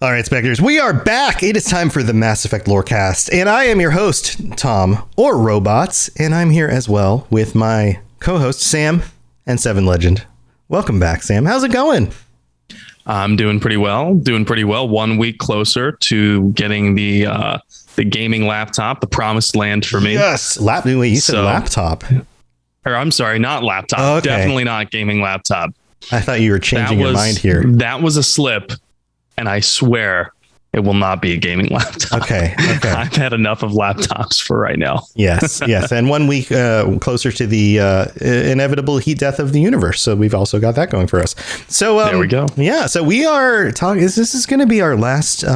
All right, Spectators, we are back. It is time for the Mass Effect Lorecast, and I am your host, Tom, or Robots, and I'm here as well with my co-hosts, Sam and Seven Legend. Welcome back, Sam. How's it going? I'm doing pretty well. 1 week closer to getting the gaming laptop, the promised land for me. Yes, you said laptop. Or I'm sorry, not laptop. Oh, okay. Definitely not gaming laptop. I thought you were changing your mind here. That was a slip. And I swear it will not be a gaming laptop. Okay. I've had enough of laptops for right now. Yes. And 1 week closer to the inevitable heat death of the universe. So we've also got that going for us. So there we go. Yeah. So we are talking. This is going to be our last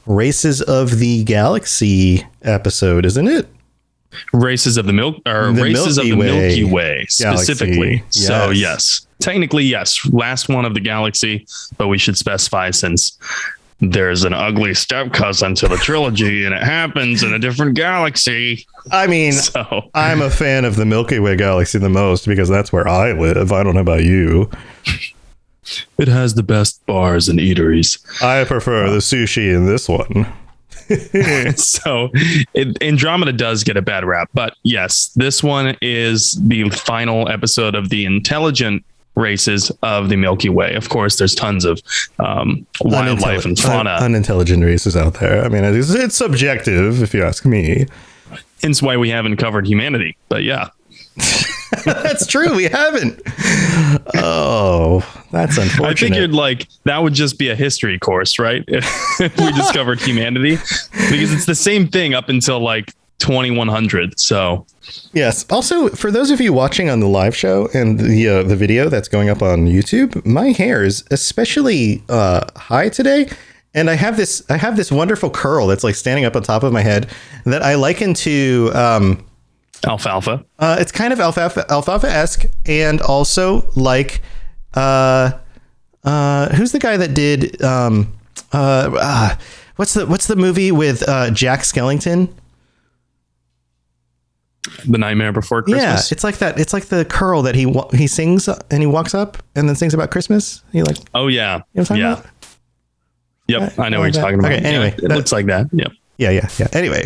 Races of the Galaxy episode, isn't it? Races of the Milky Way specifically. Yes. So yes, technically yes, last one of the galaxy, but we should specify since there's an ugly step cousin to the trilogy and it happens in a different galaxy. I mean, I'm a fan of the Milky Way galaxy the most because that's where I live. I don't know about you. It has the best bars and eateries. I prefer the sushi in this one. So Andromeda does get a bad rap, but yes, this one is the final episode of the intelligent races of the Milky Way. Of course, there's tons of wildlife and fauna. Unintelligent races out there. I mean, it's subjective, if you ask me. Hence why we haven't covered humanity. But yeah. That's true. We haven't. Oh, that's unfortunate. I figured that would just be a history course, right? If we discovered humanity, because it's the same thing up until 2100. So yes. Also, for those of you watching on the live show and the video that's going up on YouTube, my hair is especially high today. And I have this wonderful curl that's standing up on top of my head that I liken to alfalfa. It's kind of alfalfa-esque, and also who's the guy that did what's the movie with Jack Skellington? The Nightmare Before Christmas. Yeah, it's like that. It's like the curl that he sings and he walks up and then sings about Christmas. Oh yeah, you know what I'm talking about? Yep, I know what you're talking about. Okay, anyway, it looks like that. Yep. Yeah. Anyway,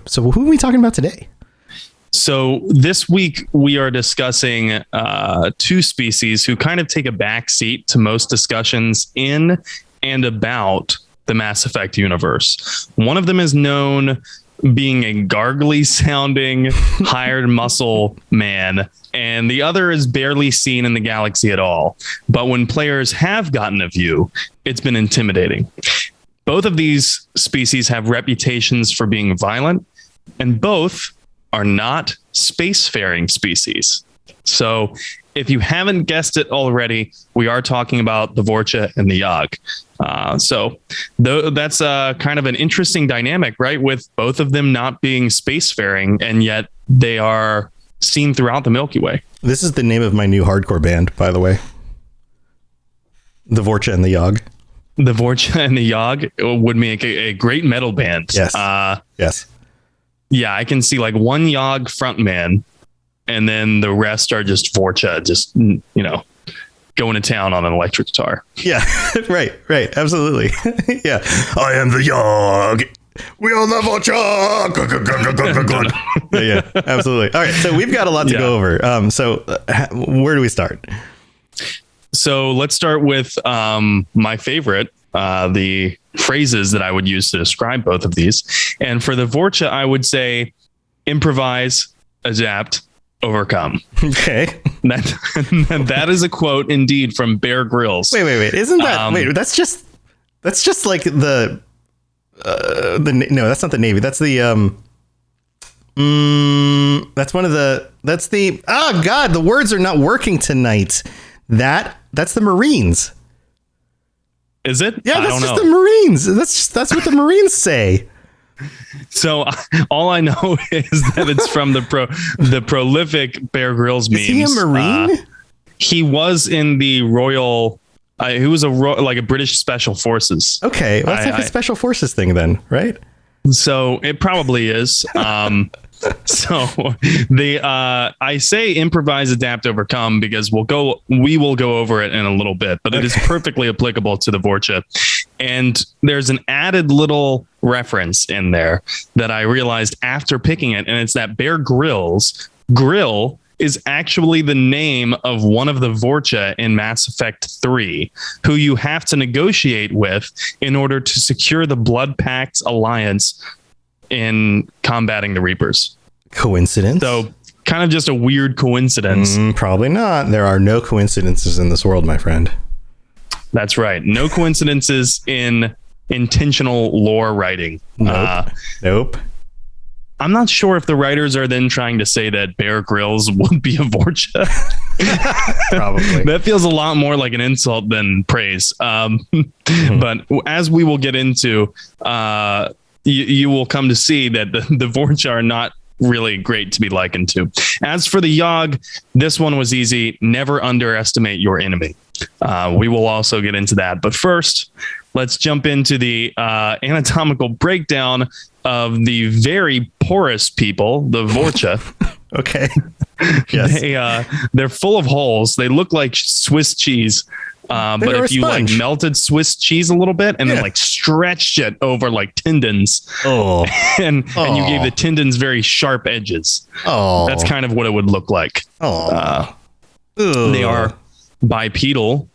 so who are we talking about today? So this week we are discussing two species who kind of take a back seat to most discussions in and about the Mass Effect universe. One of them is known being a gargly sounding hired muscle man, and the other is barely seen in the galaxy at all. But when players have gotten a view, it's been intimidating. Both of these species have reputations for being violent, and both are not spacefaring species. So if you haven't guessed it already, we are talking about the Vorcha and the Yahg. That's kind of an interesting dynamic, right? With both of them not being spacefaring, and yet they are seen throughout the Milky Way. This is the name of my new hardcore band, by the way. The Vorcha and the Yahg. The Vorcha and the Yahg would make a great metal band. Yes. Yes. Yeah, I can see one Yahg frontman, and then the rest are just Vorcha, just going to town on an electric guitar. Yeah, right, absolutely. Yeah, I am the Yahg. We are the Vorcha. Yeah, absolutely. All right, so we've got a lot to go over. So where do we start? So let's start with my favorite, the phrases that I would use to describe both of these. And for the Vorcha, I would say improvise, adapt, overcome. Okay. That is a quote indeed from Bear Grylls. Wait. Isn't that that's just like no, that's not the Navy. That's the oh God, the words are not working tonight. That's the Marines. Is it? Yeah, that's just the Marines. That's what the Marines say. So all I know is that it's from the prolific Bear Grylls memes. Is he a Marine? He was in the Royal. He was a British Special Forces. Okay, well, that's a Special Forces thing then, right? So it probably is. So I say improvise, adapt, overcome because we will go over it in a little bit, but it is perfectly applicable to the Vorcha. And there's an added little reference in there that I realized after picking it, and it's that Bear Grylls grill is actually the name of one of the Vorcha in Mass Effect 3, who you have to negotiate with in order to secure the Blood Pact's alliance in combating the Reapers. Coincidence? So kind of just a weird coincidence. Probably not. There are no coincidences in this world, my friend. That's right. No coincidences in intentional lore writing. Nope. I'm not sure if the writers are then trying to say that Bear Grylls would be a Vorcha. Probably. That feels a lot more like an insult than praise. But as we will get into, you will come to see that the Vorcha are not really great to be likened to. As for the Yahg, this one was easy. Never underestimate your enemy. We will also get into that. But first, let's jump into the anatomical breakdown of the very porous people, the Vorcha. Okay. Yes. They're full of holes. They look like Swiss cheese. But if you like melted Swiss cheese a little bit and then like stretched it over like tendons, and you gave the tendons very sharp edges. That's kind of what it would look like. They are bipedal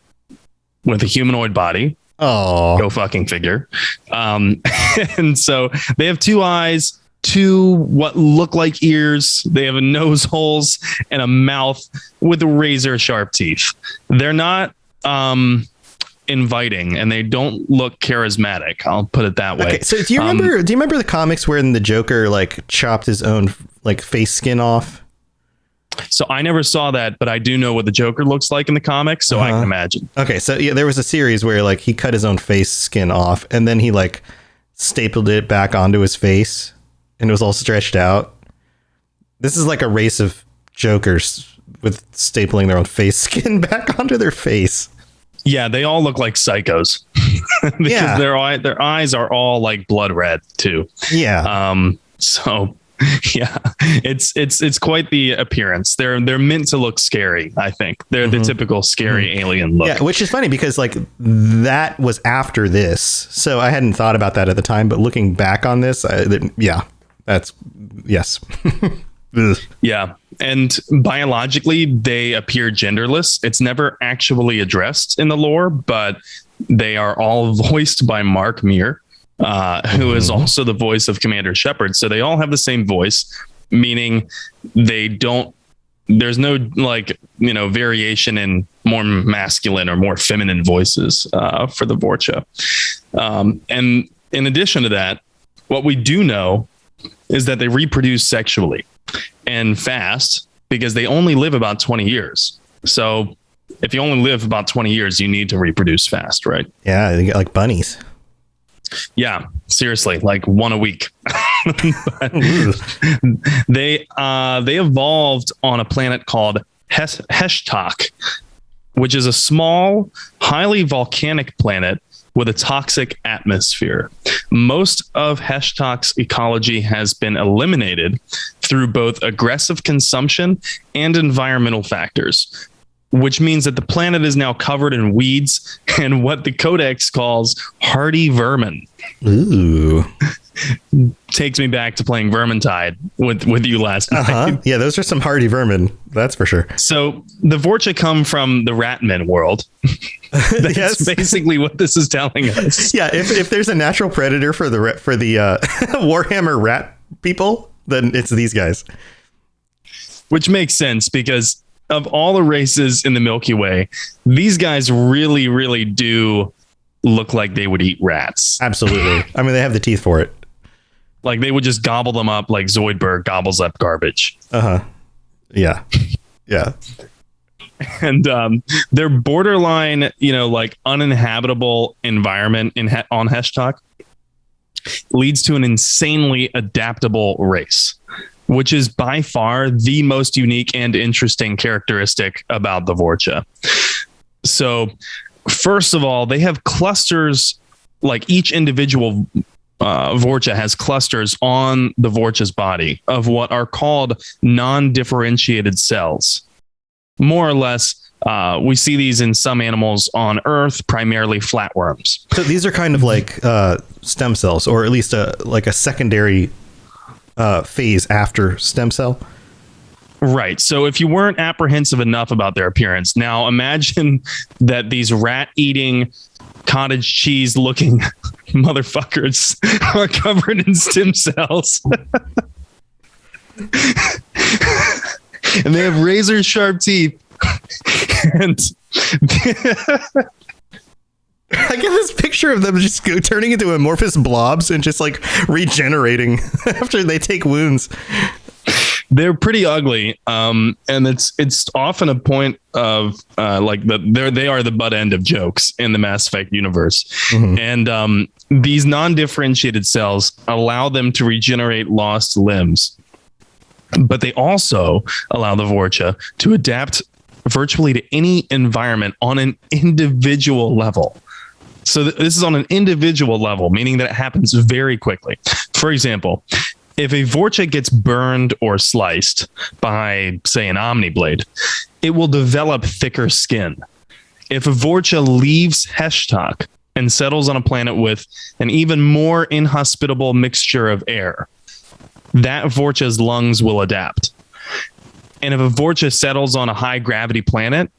with a humanoid body. Go fucking figure. And so they have two eyes, two what look like ears. They have a nose holes and a mouth with razor sharp teeth. They're not inviting and they don't look charismatic. I'll put it that way. Okay, so do you remember the comics where the Joker like chopped his own like face skin off? So I never saw that, but I do know what the Joker looks like in the comics, so I can imagine. Okay, so yeah, there was a series where like he cut his own face skin off and then he like stapled it back onto his face and it was all stretched out. This is like a race of Jokers with stapling their own face skin back onto their face. Yeah, they all look like psychos because their eyes are all like blood red too. Yeah. So yeah, it's quite the appearance. They're meant to look scary. I think they're the typical scary alien look. Yeah, which is funny because like that was after this, so I hadn't thought about that at the time. But looking back on this, yes. Yeah, and biologically they appear genderless. It's never actually addressed in the lore, but they are all voiced by Mark Meer. Who is also the voice of Commander Shepard. So they all have the same voice, meaning there's no like, variation in more masculine or more feminine voices for the Vorcha. And in addition to that, what we do know is that they reproduce sexually and fast because they only live about 20 years. So if you only live about 20 years, you need to reproduce fast, right? Yeah, they get like bunnies. Yeah, seriously, like one a week. They evolved on a planet called Heshtok, which is a small, highly volcanic planet with a toxic atmosphere. Most of Heshtok's ecology has been eliminated through both aggressive consumption and environmental factors, which means that the planet is now covered in weeds and what the Codex calls hardy vermin. Ooh. Takes me back to playing Vermintide with you last night. Yeah, those are some hardy vermin. That's for sure. So the Vorcha come from the Ratmen world. That's basically what this is telling us. Yeah, if there's a natural predator for the Warhammer rat people, then it's these guys. Which makes sense because of all the races in the Milky Way, these guys really, really do look like they would eat rats. Absolutely. I mean, they have the teeth for it. Like they would just gobble them up like Zoidberg gobbles up garbage. Yeah. Yeah. And their borderline, like uninhabitable environment on Heshtok leads to an insanely adaptable race, which is by far the most unique and interesting characteristic about the Vorcha. So first of all, they have clusters, like each individual Vorcha has clusters on the Vorcha's body of what are called non-differentiated cells. More or less, we see these in some animals on Earth, primarily flatworms. So these are kind of like stem cells, or at least like a secondary phase after stem cell. Right. So if you weren't apprehensive enough about their appearance, now imagine that these rat-eating, cottage cheese-looking motherfuckers are covered in stem cells. And they have razor-sharp teeth. And I get this picture of them just turning into amorphous blobs and just like regenerating after they take wounds. They're pretty ugly, and it's often a point of they are the butt end of jokes in the Mass Effect universe, and these non-differentiated cells allow them to regenerate lost limbs, but they also allow the Vorcha to adapt virtually to any environment on an individual level. So this is on an individual level, meaning that it happens very quickly. For example, if a Vorcha gets burned or sliced by, say, an Omniblade, it will develop thicker skin. If a Vorcha leaves Heshtok and settles on a planet with an even more inhospitable mixture of air, that Vorcha's lungs will adapt. And if a Vorcha settles on a high gravity planet,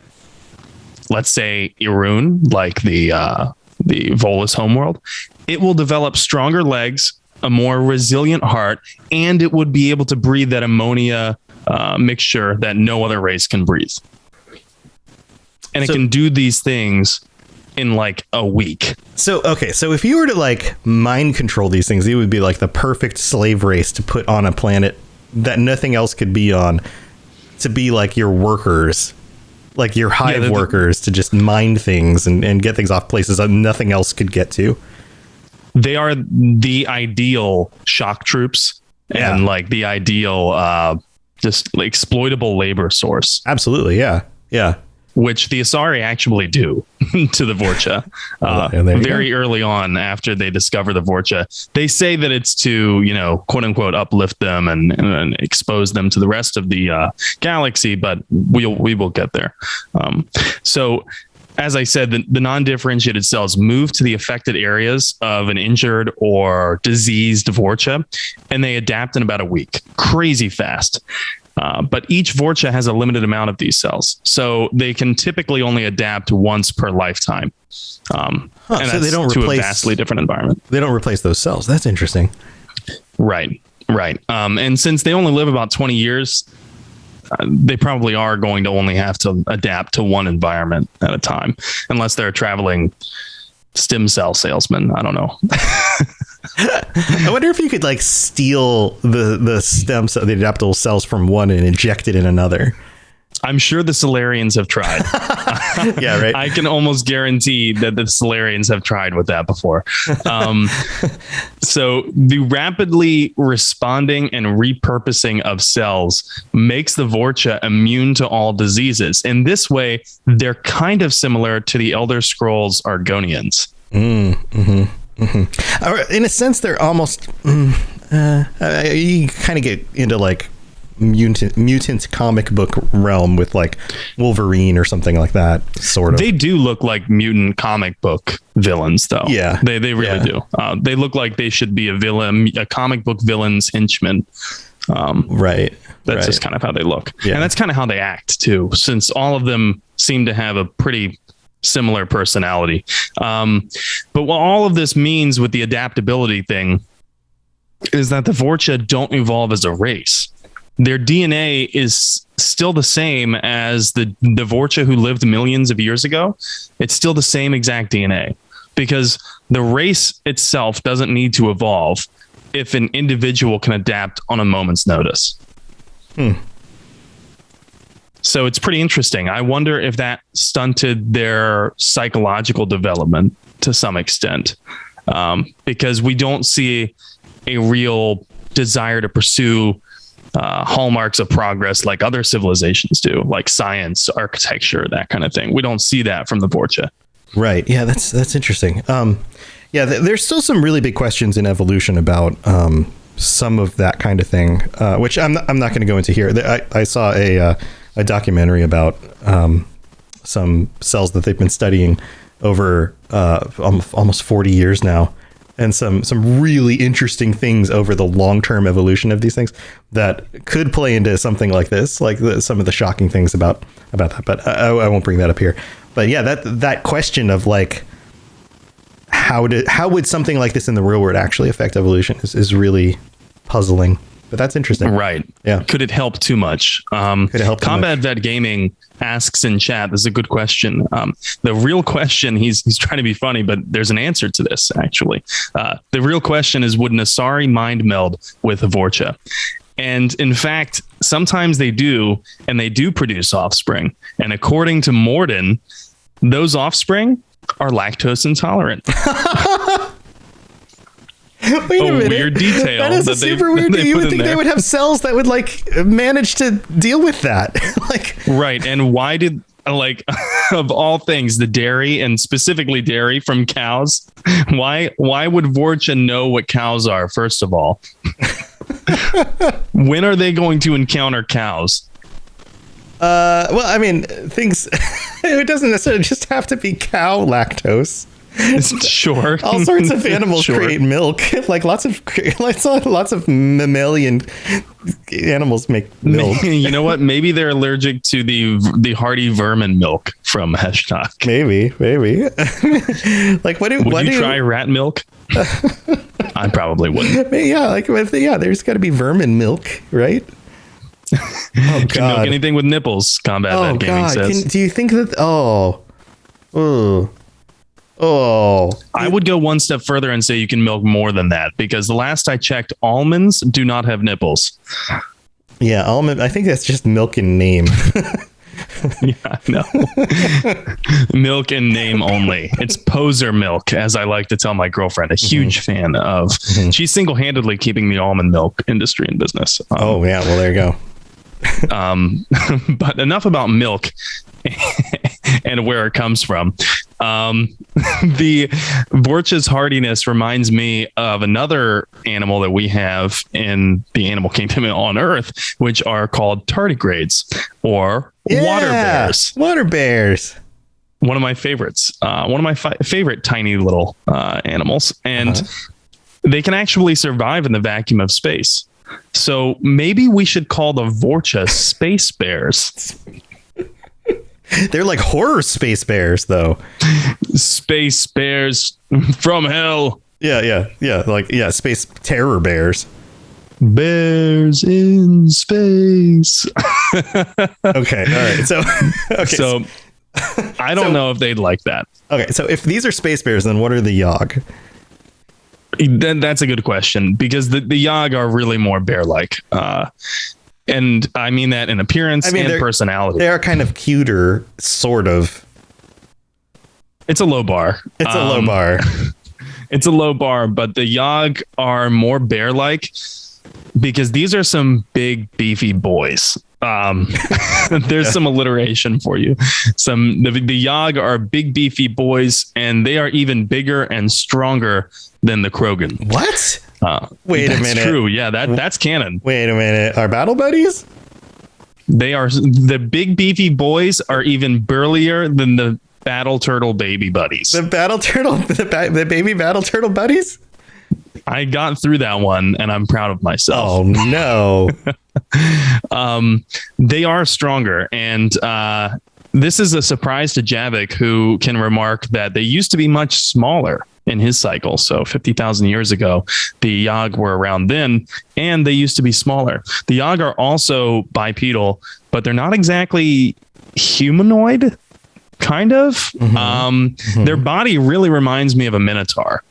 let's say Irun, like the Volus homeworld, it will develop stronger legs, a more resilient heart, and it would be able to breathe that ammonia mixture that no other race can breathe. And it can do these things in like a week. So if you were to like mind control these things, it would be like the perfect slave race to put on a planet that nothing else could be on, to be like your workers, like your hive workers, to just mine things and get things off places that nothing else could get to. They are the ideal shock troops and like the ideal just like exploitable labor source. Absolutely. Yeah. Which the Asari actually do to the Vorcha very early on after they discover the Vorcha. They say that it's to, quote unquote, uplift them and expose them to the rest of the galaxy, but we will get there. So as I said, the non-differentiated cells move to the affected areas of an injured or diseased Vorcha, and they adapt in about a week. Crazy fast. But each Vorcha has a limited amount of these cells, so they can typically only adapt once per lifetime. And so they don't replace a vastly different environment. They don't replace those cells. That's interesting. Right. And since they only live about 20 years, they probably are going to only have to adapt to one environment at a time, unless they're traveling stem cell salesmen. I don't know. I wonder if you could like steal the stem cell, the adaptable cells from one and inject it in another. I'm sure the Solarians have tried. Yeah, right. I can almost guarantee that the Solarians have tried with that before. So the rapidly responding and repurposing of cells makes the Vorcha immune to all diseases. In this way, they're kind of similar to the Elder Scrolls Argonians. In a sense, they're almost you kind of get into like mutant comic book realm with like Wolverine or something like that, sort of. They do look like mutant comic book villains, though. Yeah, they really do. They look like they should be a comic book villain's henchman. Right. That's just kind of how they look. Yeah. And that's kind of how they act too, since all of them seem to have a pretty similar personality. But what all of this means with the adaptability thing is that the Vorcha don't evolve as a race. Their DNA is still the same as the Vorcha who lived millions of years ago. It's still the same exact DNA, because the race itself doesn't need to evolve if an individual can adapt on a moment's notice. So it's pretty interesting. I wonder if that stunted their psychological development to some extent, because we don't see a real desire to pursue hallmarks of progress like other civilizations do, like science, architecture, that kind of thing. We don't see that from the Vorcha. Right. Yeah, that's interesting. Yeah, there's still some really big questions in evolution about some of that kind of thing, which I'm not going to go into here. I saw a documentary about some cells that they've been studying over almost 40 years now, and some really interesting things over the long-term evolution of these things that could play into something like this, like some of the shocking things about that. But I won't bring that up here. But yeah, that question of like, how would something like this in the real world actually affect evolution is really puzzling. But that's interesting. Right. Yeah. Could it help too much? Could it help too Combat much? Vet Gaming asks in chat, this is a good question. The real question, he's trying to be funny, but there's an answer to this, actually. The real question is, would Nasari mind meld with a Vorcha? And in fact, sometimes they do, and they do produce offspring. And according to Morden, those offspring are lactose intolerant. Wait a minute. Weird detail. That is super weird. You would think they would have cells that would like manage to deal with that. Like, right. And why did, like, of all things, the dairy, and specifically dairy from cows, why would Vorcha know what cows are, first of all? When are they going to encounter cows? Well, I mean, things, it doesn't necessarily just have to be cow lactose. Sure. All sorts of animals create milk. Like lots of mammalian animals make milk. You know what? Maybe they're allergic to the hardy vermin milk from Heshtok. Maybe. Like would you try rat milk? I probably wouldn't. Yeah, there's got to be vermin milk, right? Oh Can milk anything with nipples, Combat Vet Gaming says. Do you think that I would go one step further and say you can milk more than that, because the last I checked, almonds do not have nipples. Yeah, almond. I think that's just milk in name. Yeah, no. Milk in name only. It's poser milk, as I like to tell my girlfriend, a huge fan of. She's single-handedly keeping the almond milk industry in business. Oh, yeah. Well, there you go. But enough about milk and where it comes from. The Vorcha's hardiness reminds me of another animal that we have in the animal kingdom on Earth, which are called tardigrades, or water bears. Water bears. One of my favorites. One of my favorite tiny little animals. And they can actually survive in the vacuum of space. So maybe we should call the Vorcha space bears. They're like horror space bears, though. Space bears from hell. Yeah. Space terror bears. Bears in space. Okay. All right. So I don't know if they'd like that. Okay. So if these are space bears, then what are the Yahg? Then that's a good question, because the Yahg are really more bear-like. And I mean that in appearance and personality. They are kind of cuter, sort of. It's a low bar. It's a low bar. It's a low bar, but the Yahg are more bear-like because these are some big, beefy boys. There's some alliteration for you. The Yahg are big, beefy boys, and they are even bigger and stronger than the Krogan. What? Wait a minute. That's true. Yeah, that's canon. Wait a minute. Our battle buddies? The big beefy boys are even burlier than the battle turtle baby buddies. The battle turtle, the baby battle turtle buddies? I got through that one, and I'm proud of myself. Oh no. They are stronger, and this is a surprise to Javik, who can remark that they used to be much smaller in his cycle. So 50,000 years ago, the Yahg were around then, and they used to be smaller. The Yahg are also bipedal, but they're not exactly humanoid, kind of. Their body really reminds me of a minotaur,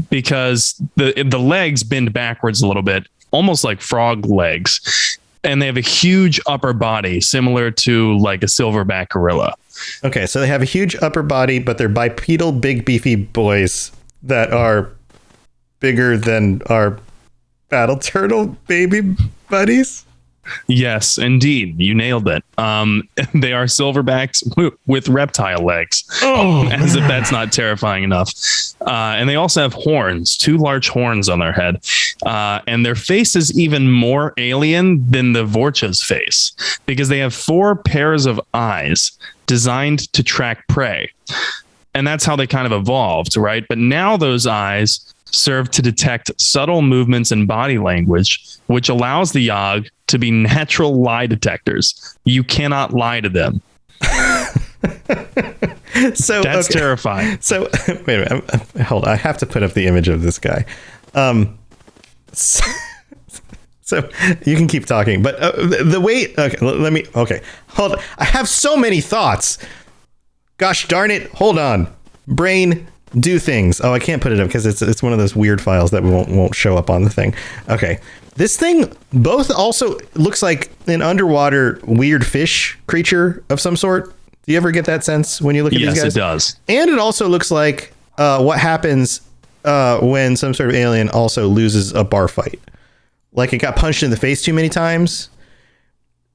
because the legs bend backwards a little bit, almost like frog legs. And they have a huge upper body, similar to like a silverback gorilla. Okay, so they have a huge upper body, but they're bipedal, big, beefy boys that are bigger than our battle turtle baby buddies. Yes, indeed. You nailed it. They are silverbacks with reptile legs, as if that's not terrifying enough. And they also have horns, 2 large horns on their head. And their face is even more alien than the Vorcha's face, because they have 4 pairs of eyes designed to track prey. And that's how they kind of evolved, right? But now those eyes serve to detect subtle movements in body language, which allows the Yahg to be natural lie detectors. You cannot lie to them. So that's terrifying. So wait a minute. Hold on. I have to put up the image of this guy. So you can keep talking, but the way. Okay, let me. Okay, hold on. I have so many thoughts. Gosh darn it! Hold on, brain. Do things. Oh, I can't put it up because it's one of those weird files that won't show up on the thing. Okay, this thing both also looks like an underwater weird fish creature of some sort. Do you ever get that sense when you look at these guys? Yes, it does. And it also looks like what happens when some sort of alien also loses a bar fight. Like it got punched in the face too many times.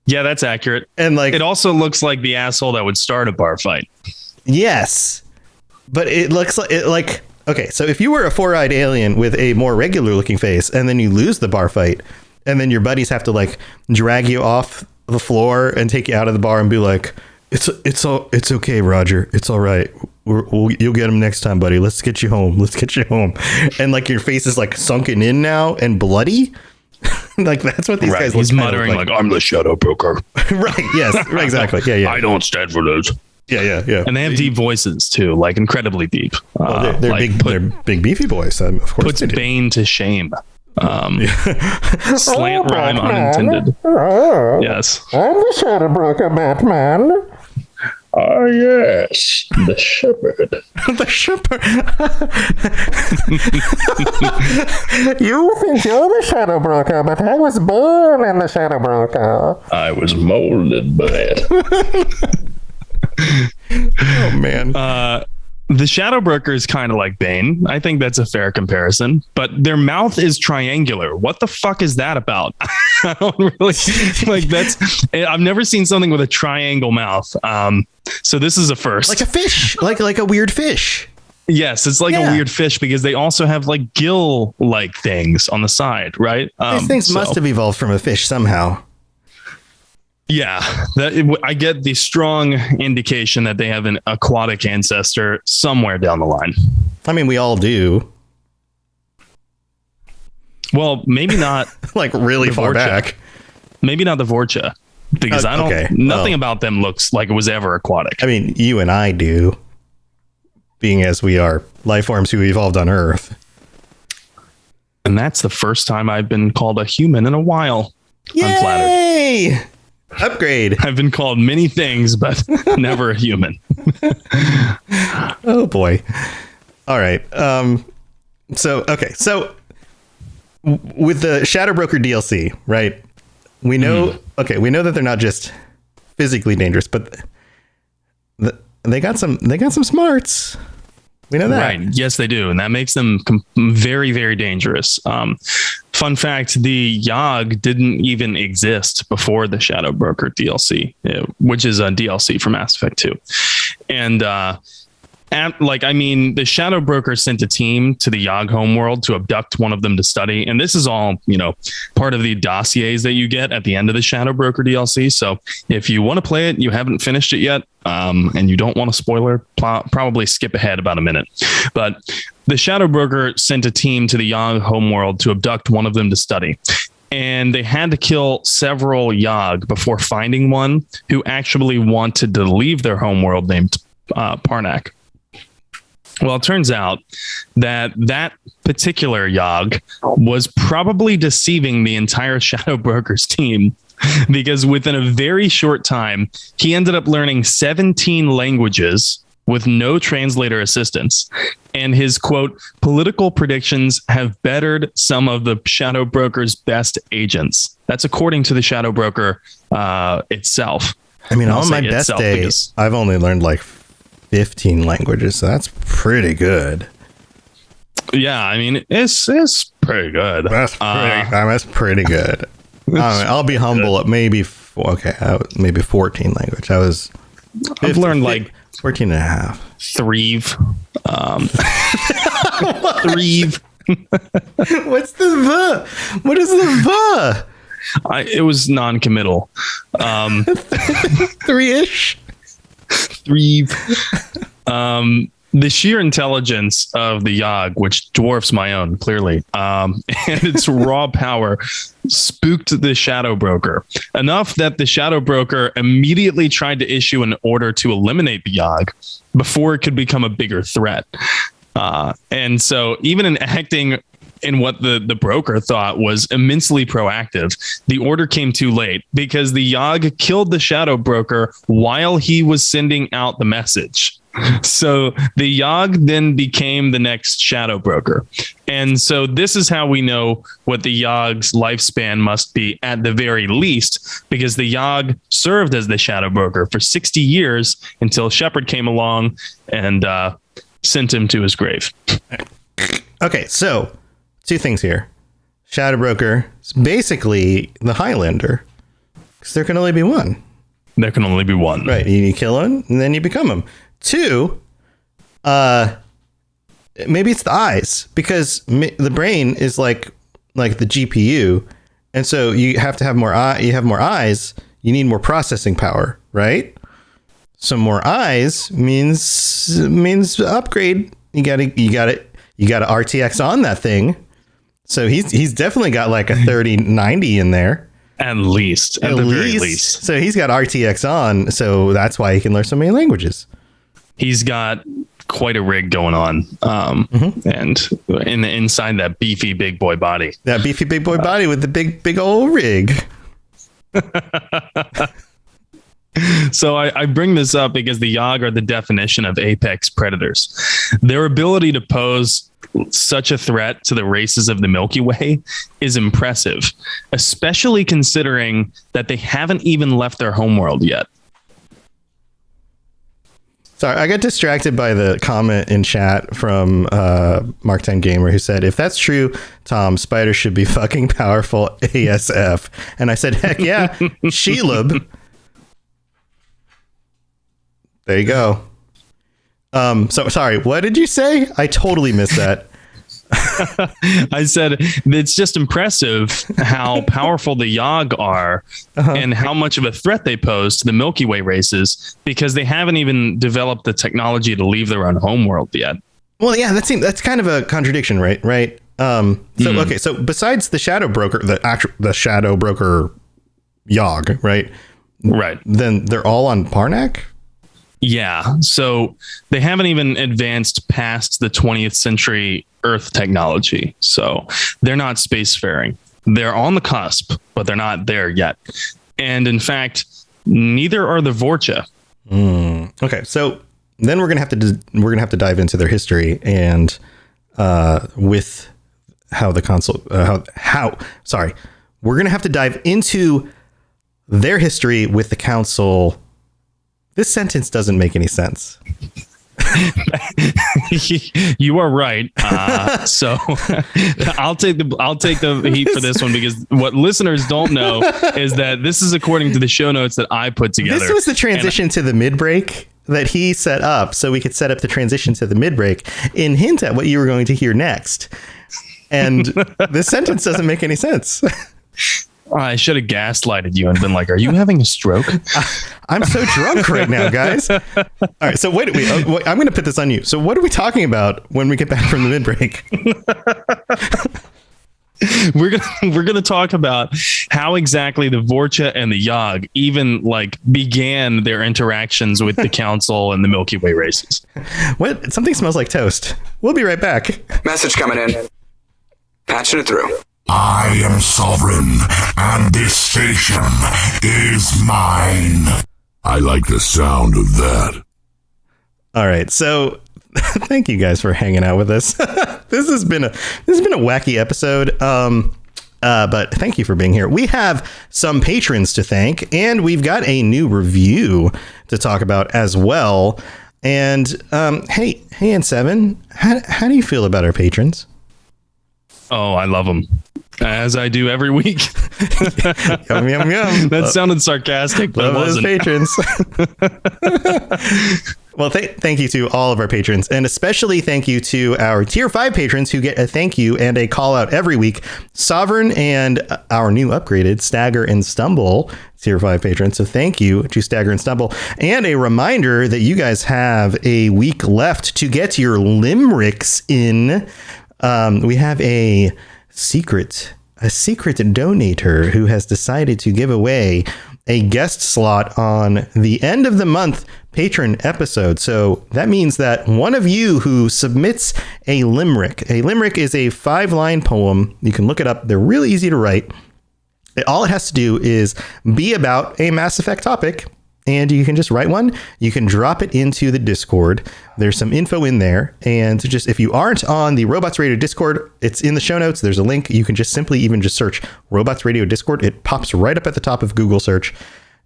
Yeah, that's accurate. And like it also looks like the asshole that would start a bar fight. Yes. But it looks like okay, so if you were a 4-eyed alien with a more regular looking face and then you lose the bar fight and then your buddies have to like drag you off the floor and take you out of the bar and be like, it's okay, Roger. It's all right. You'll get him next time, buddy. Let's get you home. And like your face is like sunken in now and bloody. Like that's what these guys look like. He's muttering like, I'm the Shadow Broker. Right. Yes. Exactly. Yeah. I don't stand for those. Yeah. And they have deep voices too, like incredibly deep. They're like big. They're big, beefy boys. Of course, puts Bane to shame. Slant rhyme unintended. Yes. I'm the Shadow Broker, Batman. Ah, yes, the shepherd. The shepherd. You think you're the Shadow Broker, but I was born in the Shadow Broker. I was molded by it. Oh man. The Shadow Broker is kind of like Bane. I think that's a fair comparison, but their mouth is triangular. What the fuck is that about? I don't really like that's. I've never seen something with a triangle mouth. So this is a first. Like a fish, like a weird fish. Yes, it's like a weird fish because they also have like gill-like things on the side, right? These things must have evolved from a fish somehow. Yeah, I get the strong indication that they have an aquatic ancestor somewhere down the line. I mean, we all do. Well, maybe not like really far Vorcha. back. Maybe not the Vorcha, because I don't. Nothing about them looks like it was ever aquatic. I mean, you and I do, being as we are life forms who evolved on Earth. And that's the first time I've been called a human in a while. Yay! I'm flattered. Upgrade. I've been called many things, but never a human. Oh boy. All right. So with the Shadow Broker DLC, right? We know. Okay, we know that they're not just physically dangerous, but they got some smarts. We know that. Right. Yes, they do. And that makes them very, very dangerous. Fun fact, the Yahg didn't even exist before the Shadow Broker DLC, which is a DLC for Mass Effect 2. And the Shadow Broker sent a team to the Yahg homeworld to abduct one of them to study. And this is all, part of the dossiers that you get at the end of the Shadow Broker DLC. So if you want to play it, you haven't finished it yet, and you don't want a spoiler, probably skip ahead about a minute. But the Shadow Broker sent a team to the Yahg homeworld to abduct one of them to study. And they had to kill several Yahg before finding one who actually wanted to leave their homeworld named Parnak. Well, it turns out that particular Yahg was probably deceiving the entire Shadow Broker's team, because within a very short time, he ended up learning 17 languages with no translator assistance. And his, quote, political predictions have bettered some of the Shadow Broker's best agents. That's according to the Shadow Broker itself. I mean, on my best day, I've only learned like 15 languages, so that's pretty good. Yeah, I mean, it's pretty good. That's pretty good. I'll be humble at maybe maybe 14 language. I've learned like 14 and a half. Threve. Threve. What's the? What is the? It was non-committal. 3-ish. Threve. The sheer intelligence of the Yahg, which dwarfs my own, clearly, and its raw power spooked the Shadow Broker enough that the Shadow Broker immediately tried to issue an order to eliminate the Yahg before it could become a bigger threat. And so even in acting in what the broker thought was immensely proactive, the order came too late because the Yahg killed the Shadow Broker while he was sending out the message. So the Yahg then became the next Shadow Broker. And so this is how we know what the Yahg's lifespan must be at the very least, because the Yahg served as the Shadow Broker for 60 years until Shepard came along and sent him to his grave. Okay, so 2 things here. Shadow Broker is basically the Highlander, because there can only be one. There can only be one. Right, you kill him, and then you become him. 2, maybe it's the eyes, because the brain is like the GPU, and so you have to have more you have more eyes, you need more processing power, right? So more eyes means upgrade. You got to RTX on that thing. So he's definitely got like a 3090 in there. At least. At the very least. So he's got RTX on, so that's why he can learn so many languages. He's got quite a rig going on, and inside that beefy big boy body. That beefy big boy body with the big old rig. So I bring this up because the Yahg are the definition of apex predators. Their ability to pose such a threat to the races of the Milky Way is impressive, especially considering that they haven't even left their homeworld yet. Sorry, I got distracted by the comment in chat from Mark 10 Gamer, who said, "If that's true, Tom, spiders should be fucking powerful ASF." And I said, "Heck yeah, Shelob." There you go. So sorry, what did you say? I totally missed that. I said it's just impressive how powerful the Yahg are and how much of a threat they pose to the Milky Way races, because they haven't even developed the technology to leave their own homeworld yet. Well, yeah, that's kind of a contradiction, right? Okay, so besides the Shadow Broker, the Shadow Broker Yahg, right? Then they're all on Parnac? Yeah, so they haven't even advanced past the 20th century Earth technology. So they're not spacefaring. They're on the cusp, but they're not there yet. And in fact, neither are the Vorcha. Okay, so then we're gonna have to dive into their history and with how the console we're gonna have to dive into their history with the council. This sentence doesn't make any sense. You are right. So I'll take the heat for this one, because what listeners don't know is that this is according to the show notes that I put together. This was the transition to the mid break that he set up, so we could set up the transition to the mid break and hint at what you were going to hear next. And this sentence doesn't make any sense. I should have gaslighted you and been like, "Are you having a stroke?" I'm so drunk right now, guys. All right, so wait, I'm going to put this on you. So what are we talking about when we get back from the mid break? We're gonna talk about how exactly the Vorcha and the Yahg even began their interactions with the Council and the Milky Way races. What? Something smells like toast. We'll be right back. Message coming in. Patching it through. I am sovereign, and this station is mine. I like the sound of that. All right, so thank you guys for hanging out with us. This has been a wacky episode. But thank you for being here. We have some patrons to thank, and we've got a new review to talk about as well. And hey, and Seven, how do you feel about our patrons? Oh, I love them. As I do every week. Yum, yum, yum. That sounded sarcastic, but Love it those wasn't. patrons. Well, thank you to all of our patrons, and especially thank you to our tier 5 patrons who get a thank you and a call out every week. Sovereign and our new upgraded Stagger and Stumble tier 5 patrons. So thank you to Stagger and Stumble. And a reminder that you guys have a week left to get your limericks in. We have a secret donator who has decided to give away a guest slot on the end of the month patron episode. So that means that one of you who submits a limerick is a 5-line poem. You can look it up. They're really easy to write. All it has to do is be about a Mass Effect topic, and you can just write one. You can drop it into the Discord. There's some info in there. And just if you aren't on the Robots Radio Discord, it's in the show notes. There's a link. You can just simply even just search Robots Radio Discord. It pops right up at the top of Google search.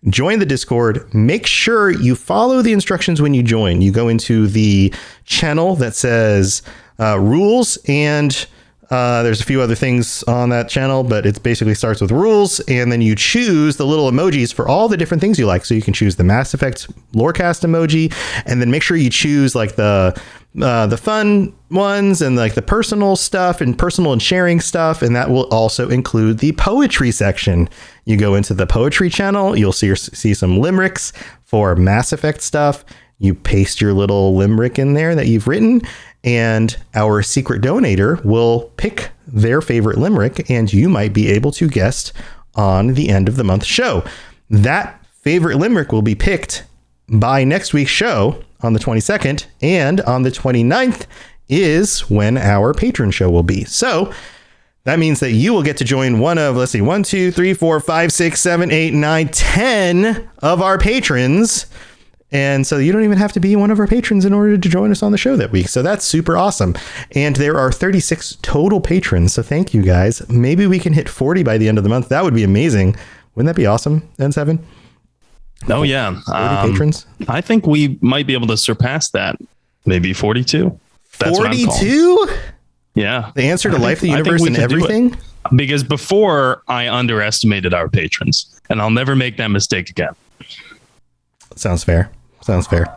Join the Discord. Make sure you follow the instructions when you join. You go into the channel that says rules, and there's a few other things on that channel, but it basically starts with rules, and then you choose the little emojis for all the different things you like. So you can choose the Mass Effect Lorecast emoji, and then make sure you choose like the fun ones and like the personal stuff and personal and sharing stuff, and that will also include the poetry section. You go into the poetry channel, you'll see some limericks for Mass Effect stuff. You paste your little limerick in there that you've written, and our secret donator will pick their favorite limerick, and you might be able to guest on the end of the month show. That favorite limerick will be picked by next week's show on the 22nd, and on the 29th is when our patron show will be. So that means that you will get to join one of, 1, 2, 3, 4, 5, 6, 7, 8, 9, 10 of our patrons. And so you don't even have to be one of our patrons in order to join us on the show that week. So that's super awesome. And there are 36 total patrons. So thank you guys. Maybe we can hit 40 by the end of the month. That would be amazing. Wouldn't that be awesome, N7? Oh, yeah. 40 patrons. I think we might be able to surpass that. Maybe 42. That's 42? Yeah. The answer to life, the universe, and everything? Because before I underestimated our patrons, and I'll never make that mistake again. Sounds fair.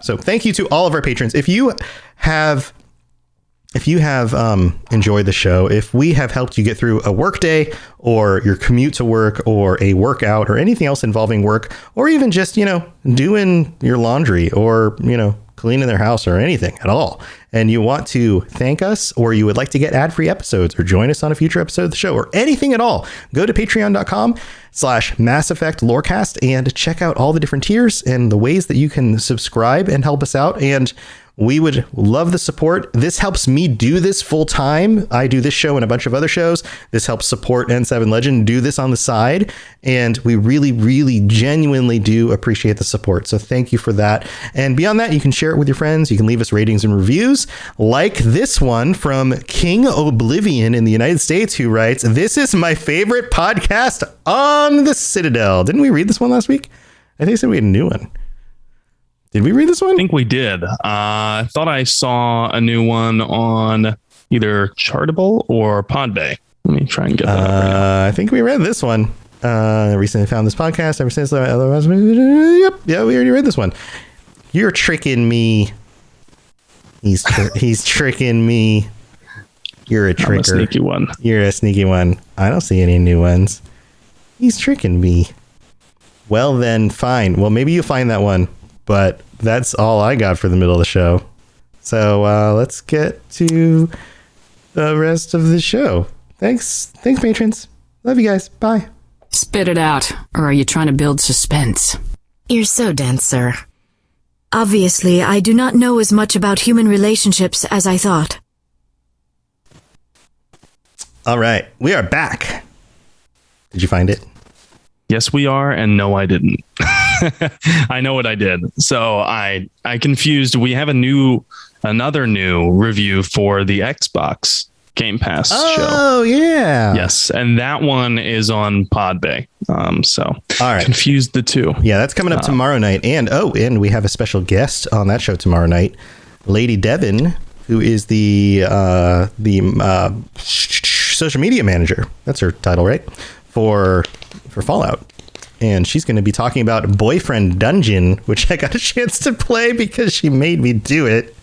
So thank you to all of our patrons. If you have enjoyed the show, if we have helped you get through a work day or your commute to work or a workout or anything else involving work, or even just, doing your laundry or, cleaning their house or anything at all, and you want to thank us, or you would like to get ad-free episodes or join us on a future episode of the show or anything at all, go to patreon.com/Mass Effect Lorecast and check out all the different tiers and the ways that you can subscribe and help us out. And we would love the support. This helps me do this full time. I do this show and a bunch of other shows. This helps support N7 Legend do this on the side. And we really, really genuinely do appreciate the support. So thank you for that. And beyond that, you can share it with your friends. You can leave us ratings and reviews like this one from King Oblivion in the United States, who writes, "This is my favorite podcast on the Citadel." Didn't we read this one last week? I think they said we had a new one. Did we read this one? I think we did. I thought I saw a new one on either Chartable or Podbay. Let me try and get that up right now. I think we read this one. I recently found this podcast ever since. Yep. Yeah, we already read this one. You're tricking me. He's tricking me. You're a tricker. I'm a sneaky one. You're a sneaky one. I don't see any new ones. He's tricking me. Well, then, fine. Well, maybe you find that one. But that's all I got for the middle of the show. So let's get to the rest of the show. Thanks, patrons. Love you guys. Bye. Spit it out, or are you trying to build suspense? You're so dense, sir. Obviously, I do not know as much about human relationships as I thought. All right, we are back. Did you find it? Yes, we are. And no, I didn't. I know what I did. So I confused. We have another new review for the Xbox Game Pass show. Oh, yeah. Yes. And that one is on Podbay. So all right. Confused the two. Yeah, that's coming up tomorrow night. And we have a special guest on that show tomorrow night, Lady Devin, who is the social media manager. That's her title, right? For Fallout. And she's going to be talking about Boyfriend Dungeon, which I got a chance to play because she made me do it.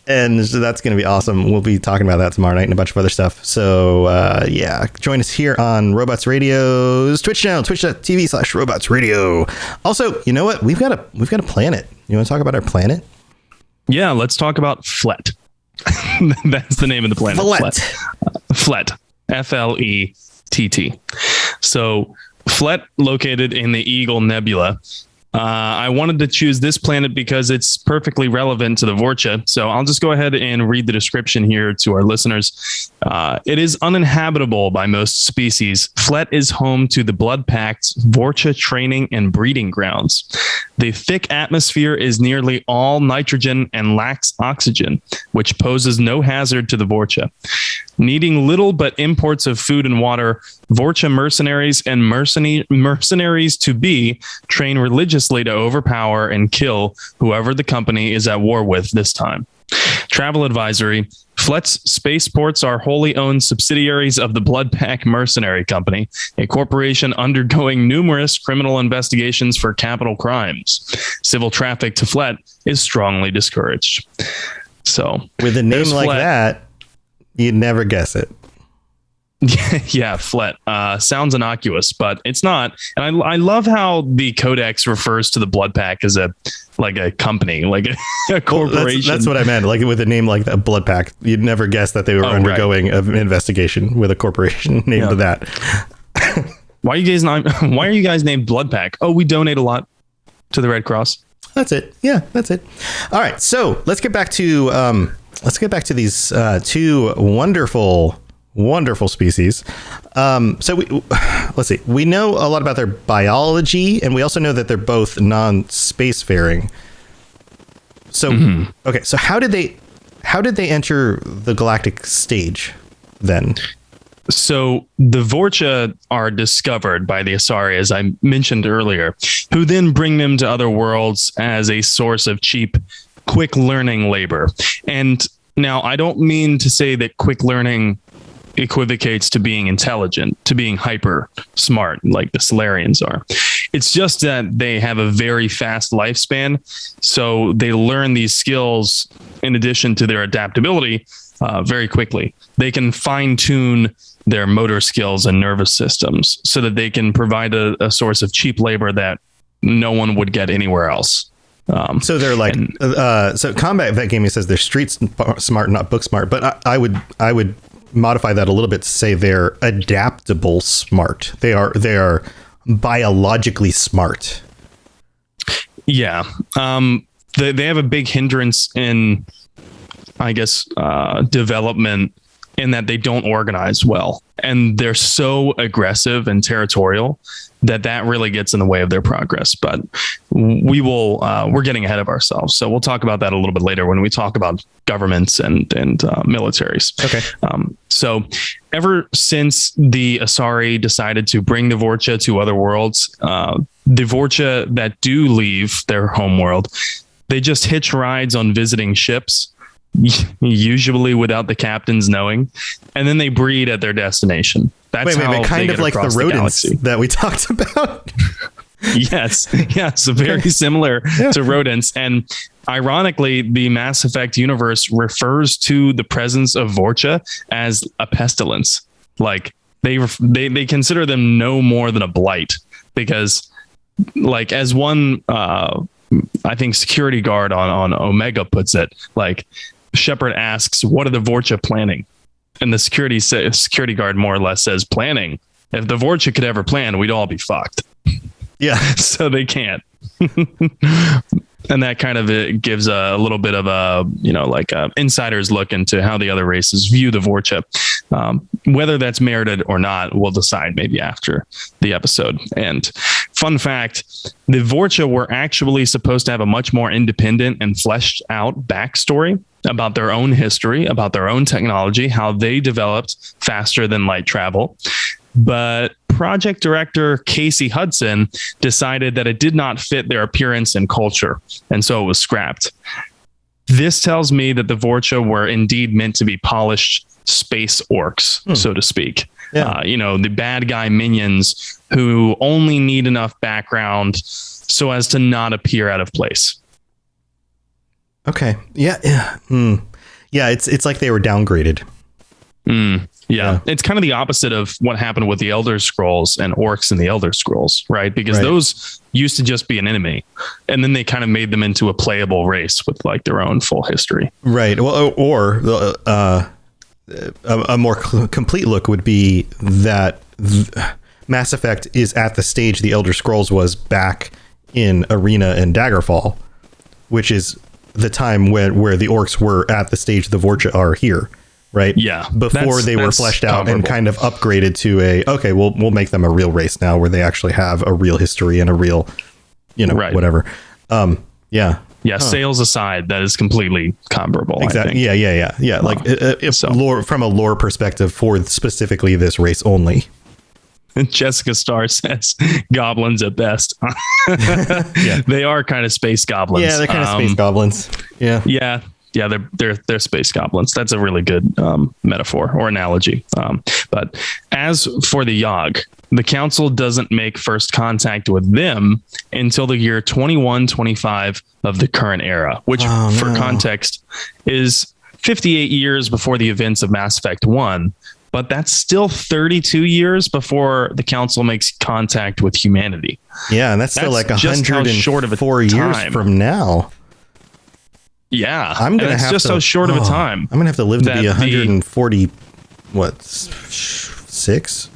And so that's going to be awesome. We'll be talking about that tomorrow night and a bunch of other stuff. So, yeah, join us here on Robots Radio's Twitch channel, twitch.tv/Robots Radio. Also, you know what? We've got a planet. You want to talk about our planet? Yeah, let's talk about Flet. That's the name of the planet. Flet. Flett. So Flet, located in the Eagle Nebula. I wanted to choose this planet because it's perfectly relevant to the Vorcha. So I'll just go ahead and read the description here to our listeners. It is uninhabitable by most species. Flet is home to the Blood-Pact's Vorcha training and breeding grounds. The thick atmosphere is nearly all nitrogen and lacks oxygen, which poses no hazard to the Vorcha. Needing little but imports of food and water, Vorcha mercenaries and mercenaries to be train religiously to overpower and kill whoever the company is at war with this time. Travel advisory: Flet's spaceports are wholly owned subsidiaries of the Blood-Pact Mercenary Company, a corporation undergoing numerous criminal investigations for capital crimes. Civil traffic to Flet is strongly discouraged. So, with a name like Flet. that, you'd never guess it. Yeah, Flet. Sounds innocuous, but it's not. And I love how the Codex refers to the Blood Pack as a company, like a corporation. That's what I meant. Like with a name like the Blood Pack, you'd never guess that they were undergoing an investigation with a corporation named that. Why are you guys named Blood Pack? Oh, we donate a lot to the Red Cross. That's it. Yeah, that's it. All right, so let's get back to these two wonderful species. So let's see. We know a lot about their biology, and we also know that they're both non-spacefaring. So okay, so how did they enter the galactic stage then? So the Vorcha are discovered by the Asari, as I mentioned earlier, who then bring them to other worlds as a source of cheap, quick learning labor. And now I don't mean to say that quick learning equivocates to being intelligent, to being hyper smart like the Solarians are. It's just that they have a very fast lifespan, so they learn these skills in addition to their adaptability very quickly. They can fine-tune their motor skills and nervous systems so that they can provide a source of cheap labor that no one would get anywhere else. So they're like, so Combat Vet Gaming says they're street smart, not book smart, but I would modify that a little bit to say they're adaptable smart. They are biologically smart. Yeah. They have a big hindrance in, I guess, development, in that they don't organize well, and they're so aggressive and territorial that really gets in the way of their progress. But we're getting ahead of ourselves. So we'll talk about that a little bit later when we talk about governments and militaries. Okay. So ever since the Asari decided to bring the Vorcha to other worlds, the Vorcha that do leave their home world, they just hitch rides on visiting ships, usually without the captains knowing, and then they breed at their destination. That's wait, kind of like the rodents that we talked about. Yes, very similar to rodents. And ironically, the Mass Effect universe refers to the presence of Vorcha as a pestilence. Like they consider them no more than a blight, because, like, as one I think security guard on Omega puts it, like, Shepard asks, "What are the Vorcha planning?" And the security guard more or less says, "Planning. If the Vorcha could ever plan, we'd all be fucked." Yeah. So they can't. And that kind of gives a little bit of a, insider's look into how the other races view the Vorcha. Whether that's merited or not, we'll decide maybe after the episode. And fun fact, the Vorcha were actually supposed to have a much more independent and fleshed out backstory about their own history, about their own technology, how they developed faster than light travel. But project director Casey Hudson decided that it did not fit their appearance and culture, and so it was scrapped. This tells me that the Vorcha were indeed meant to be polished space orcs, so to speak. Yeah. The bad guy minions who only need enough background so as to not appear out of place. Okay. Yeah. Yeah. It's like they were downgraded. Yeah. It's kind of the opposite of what happened with the Elder Scrolls and orcs in the Elder Scrolls, right? Because those used to just be an enemy, and then they kind of made them into a playable race with like their own full history. Right. Well, or a more complete look would be that Mass Effect is at the stage the Elder Scrolls was back in Arena and Daggerfall, which is the time where the orcs were at the stage the Vorcha are here. Right. Yeah. Before they were fleshed out and kind of upgraded to we'll make them a real race now where they actually have a real history and a real, whatever. Yeah. Sales aside, that is completely comparable. Exactly. I think. Yeah. Like lore, from a lore perspective for specifically this race only. Jessica Starr says goblins at best. They are kind of space goblins. Yeah. They're kind of space goblins. Yeah. Yeah. Yeah, they're space goblins. That's a really good metaphor or analogy. But as for the Yahg, the council doesn't make first contact with them until the year 2125 of the current era, which, for context, is 58 years before the events of Mass Effect 1. But that's still 32 years before the council makes contact with humanity. Yeah, and that's still like 104 years from now. Yeah, I'm gonna have just so short of a time. I'm gonna have to live to be 140. Six?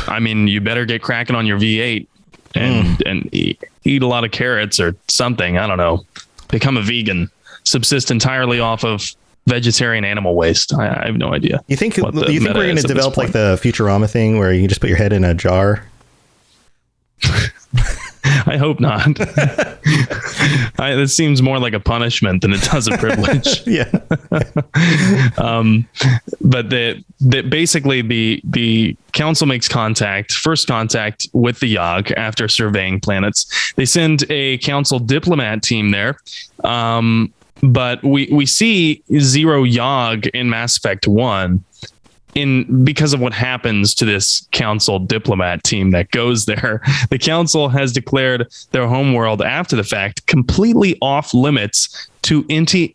I mean, you better get cracking on your V8 and eat a lot of carrots or something. I don't know. Become a vegan. Subsist entirely off of vegetarian animal waste. I have no idea. You think we're going to develop like the Futurama thing where you can just put your head in a jar? I hope not. It seems more like a punishment than it does a privilege. Yeah. But basically the council makes first contact with the Yahg after surveying planets. They send a council diplomat team there. But we see Zero Yahg in Mass Effect 1 because of what happens to this council diplomat team that goes there. The council has declared their homeworld after the fact completely off limits to any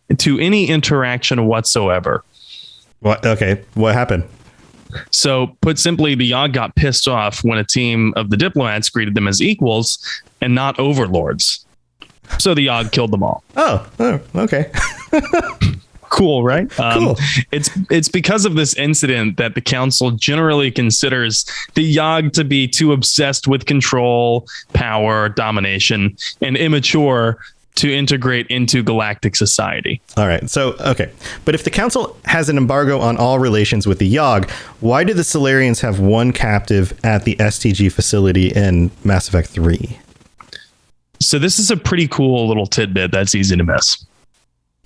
interaction whatsoever. What? Okay. What happened? So put simply, the Yahg got pissed off when a team of the diplomats greeted them as equals and not overlords. So the Yahg killed them all. Oh okay. Cool, right? Cool. It's because of this incident that the council generally considers the Yahg to be too obsessed with control, power, domination, and immature to integrate into galactic society. All right. So, okay. But if the council has an embargo on all relations with the Yahg, why do the Solarians have one captive at the STG facility in Mass Effect 3? So this is a pretty cool little tidbit that's easy to miss.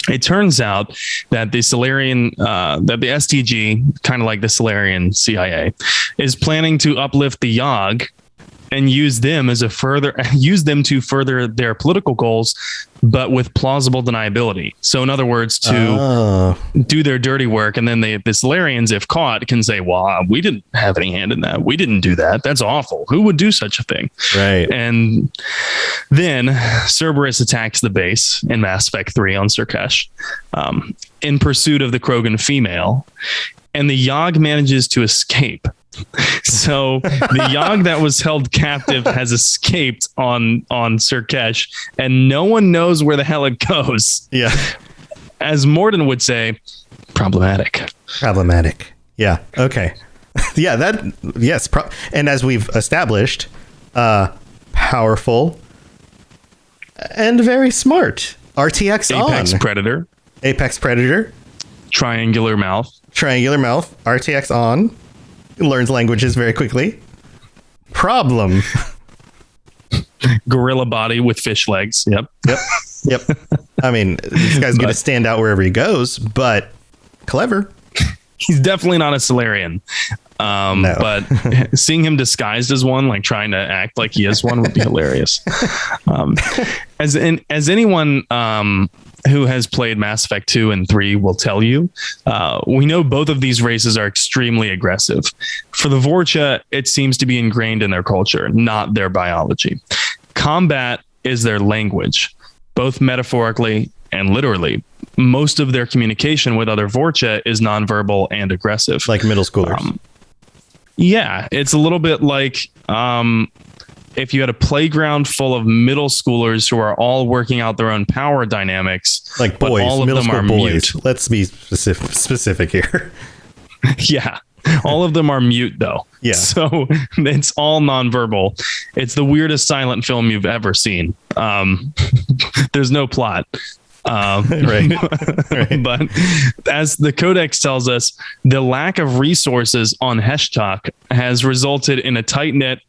It turns out that the Solarian, that the STG, kind of like the Solarian CIA, is planning to uplift the Yahg and use them to further their political goals, but with plausible deniability. So in other words, to do their dirty work, and then the Solarians, if caught, can say, well, we didn't have any hand in that. We didn't do that. That's awful. Who would do such a thing? Right. And then Cerberus attacks the base in Mass Effect 3 on Surkesh in pursuit of the Krogan female, and the Yahg manages to escape. So the Yahg that was held captive has escaped on Surkesh, and no one knows where the hell it goes. Yeah. As Morden would say, problematic. Yeah. Okay. Yeah. Yes. And as we've established, powerful and very smart. RTX Apex Predator. Triangular mouth. RTX on. Learns languages very quickly. Problem. Gorilla body with fish legs. Yep. I mean, this guy's going to stand out wherever he goes, but clever. He's definitely not a Solarian. No. But seeing him disguised as one, like trying to act like he is one, would be hilarious. As anyone who has played Mass Effect 2 and 3 will tell you, we know both of these races are extremely aggressive. For the Vorcha, it seems to be ingrained in their culture, not their biology. Combat is their language, both metaphorically and literally. Most of their communication with other Vorcha is nonverbal and aggressive. Like middle schoolers. Yeah, it's a little bit like if you had a playground full of middle schoolers who are all working out their own power dynamics. Like boys, all of middle them school are boys. Mute. Let's be specific here. Yeah. All of them are mute, though. Yeah. So it's all nonverbal. It's the weirdest silent film you've ever seen. There's no plot. Right. But as the Codex tells us, the lack of resources on Heshtok has resulted in a tight-knit,